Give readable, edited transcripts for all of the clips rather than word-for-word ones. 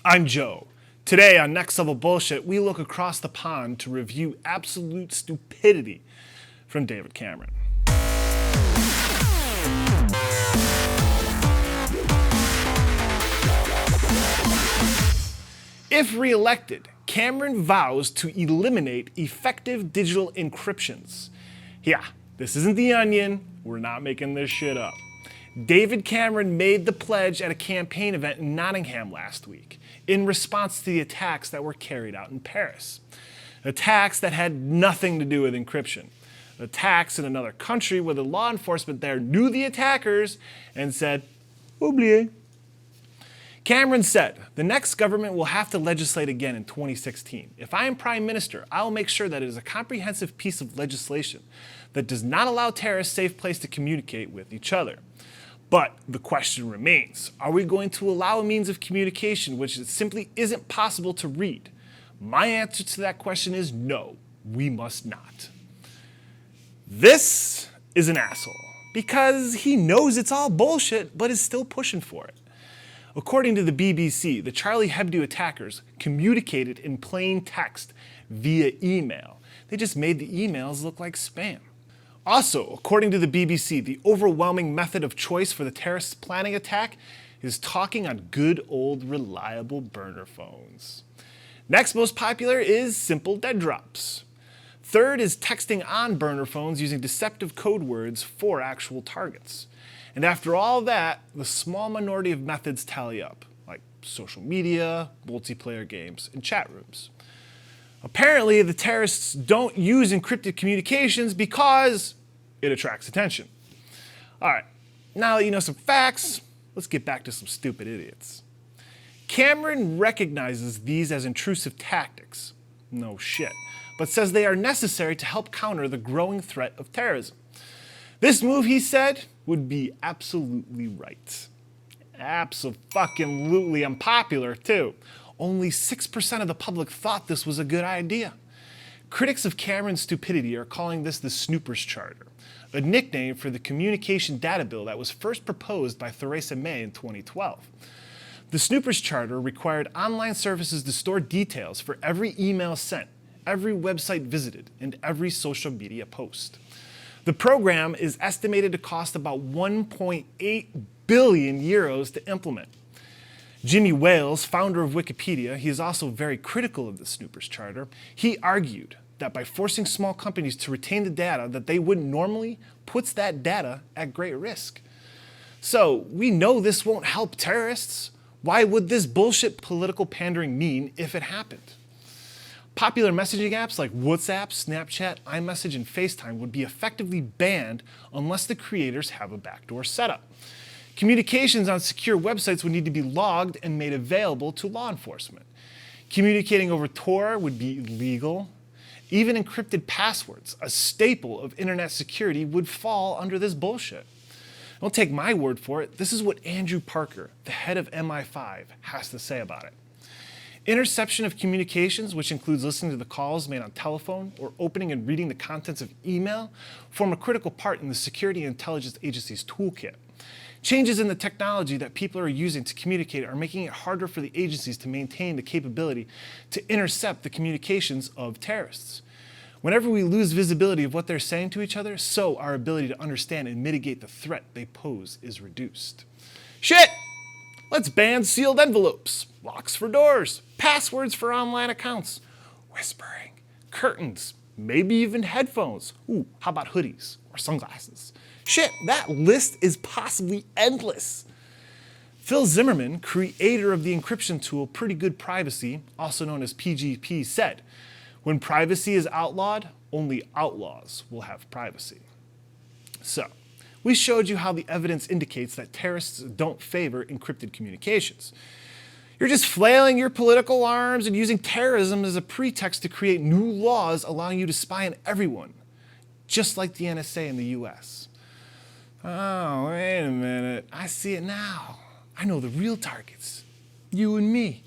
I'm Joe. Today on Next Level Bullshit, we look across the pond to review absolute stupidity from David Cameron. If reelected, Cameron vows to eliminate effective digital encryptions. Yeah, this isn't The Onion. We're not making this shit up. David Cameron made the pledge at a campaign event in Nottingham last week in response to the attacks that were carried out in Paris. Attacks that had nothing to do with encryption. Attacks in another country where the law enforcement there knew the attackers and said, oubliez. Cameron said, the next government will have to legislate again in 2016. If I am Prime Minister, I will make sure that it is a comprehensive piece of legislation that does not allow terrorists a safe place to communicate with each other. But the question remains, are we going to allow a means of communication which simply isn't possible to read? My answer to that question is no, we must not. This is an asshole because he knows it's all bullshit but is still pushing for it. According to the BBC, the Charlie Hebdo attackers communicated in plain text via email. They just made the emails look like spam. Also, according to the BBC, the overwhelming method of choice for the terrorists planning attack is talking on good old reliable burner phones. Next most popular is simple dead drops. Third is texting on burner phones using deceptive code words for actual targets. And after all that, the small minority of methods tally up, like social media, multiplayer games, and chat rooms. Apparently, the terrorists don't use encrypted communications because it attracts attention. All right, now that you know some facts, let's get back to some stupid idiots. Cameron recognizes these as intrusive tactics. No shit. But says they are necessary to help counter the growing threat of terrorism. This move, he said, would be absolutely right. Abso-fucking-lutely unpopular, too. Only 6% of the public thought this was a good idea. Critics of Cameron's stupidity are calling this the Snoopers Charter, a nickname for the communication data bill that was first proposed by Theresa May in 2012. The Snoopers Charter required online services to store details for every email sent, every website visited, and every social media post. The program is estimated to cost about 1.8 billion euros to implement. Jimmy Wales, founder of Wikipedia, he is also very critical of the Snoopers Charter. He argued that by forcing small companies to retain the data that they wouldn't normally puts that data at great risk. So we know this won't help terrorists. Why would this bullshit political pandering mean if it happened? Popular messaging apps like WhatsApp, Snapchat, iMessage, and FaceTime would be effectively banned unless the creators have a backdoor setup. Communications on secure websites would need to be logged and made available to law enforcement. Communicating over Tor would be illegal. Even encrypted passwords, a staple of internet security, would fall under this bullshit. Don't take my word for it. This is what Andrew Parker, the head of MI5, has to say about it. Interception of communications, which includes listening to the calls made on telephone or opening and reading the contents of email, form a critical part in the Security and Intelligence Agency's toolkit. Changes in the technology that people are using to communicate are making it harder for the agencies to maintain the capability to intercept the communications of terrorists. Whenever we lose visibility of what they're saying to each other, so our ability to understand and mitigate the threat they pose is reduced. Shit! Let's ban sealed envelopes, locks for doors, passwords for online accounts, whispering, curtains, maybe even headphones. Ooh, how about hoodies or sunglasses? Shit, that list is possibly endless. Phil Zimmerman, creator of the encryption tool Pretty Good Privacy, also known as PGP, said, when privacy is outlawed, only outlaws will have privacy. So, we showed you how the evidence indicates that terrorists don't favor encrypted communications. You're just flailing your political arms and using terrorism as a pretext to create new laws allowing you to spy on everyone, just like the NSA in the US. Oh, wait a minute. I see it now. I know the real targets. You and me.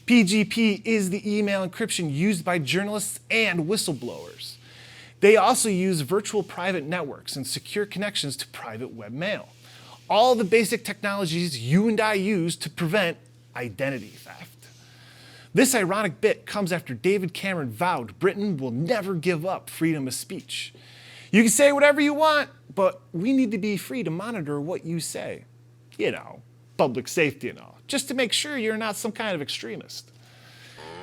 PGP is the email encryption used by journalists and whistleblowers. They also use virtual private networks and secure connections to private webmail. All the basic technologies you and I use to prevent identity theft. This ironic bit comes after David Cameron vowed Britain will never give up freedom of speech. You can say whatever you want, but we need to be free to monitor what you say. You know, public safety and all, just to make sure you're not some kind of extremist.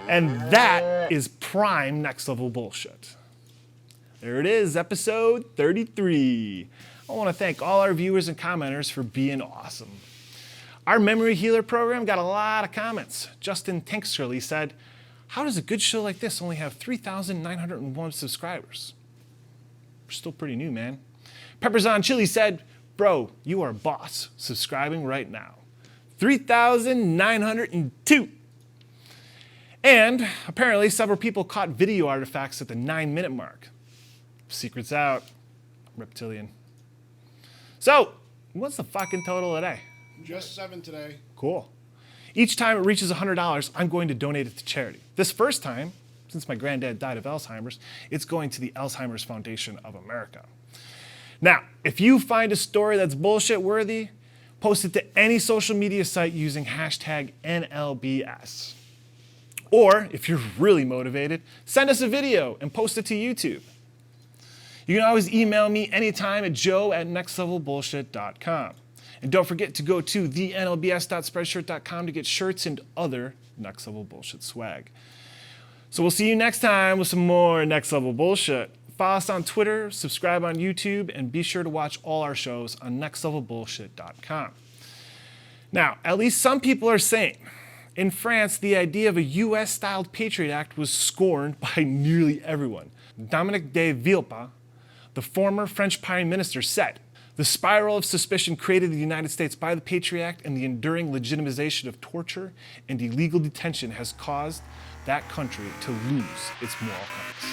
And that is prime next level bullshit. There it is, episode 33. I want to thank all our viewers and commenters for being awesome. Our Memory Healer program got a lot of comments. Justin Tanksterly said, "How does a good show like this only have 3,901 subscribers?" We're still pretty new, man. Peppers on Chili said, "Bro, you are boss. Subscribing right now." 3,902. And apparently several people caught video artifacts at the 9-minute mark. Secret's out. Reptilian. So, what's the fucking total today? Just 7 today. Cool. Each time it reaches $100, I'm going to donate it to charity. This first time, since my granddad died of Alzheimer's, it's going to the Alzheimer's Foundation of America. Now, if you find a story that's bullshit worthy, post it to any social media site using hashtag NLBS. Or, if you're really motivated, send us a video and post it to YouTube. You can always email me anytime at joe@nextlevelbullshit.com. And don't forget to go to thenlbs.spreadshirt.com to get shirts and other Next Level Bullshit swag. So we'll see you next time with some more Next Level Bullshit. Follow us on Twitter, subscribe on YouTube, and be sure to watch all our shows on nextlevelbullshit.com. Now, at least some people are saying, in France, the idea of a US-styled Patriot Act was scorned by nearly everyone. Dominique de Villepin, the former French Prime Minister, said, "The spiral of suspicion created in the United States by the Patriot Act and the enduring legitimization of torture and illegal detention has caused that country to lose its moral compass."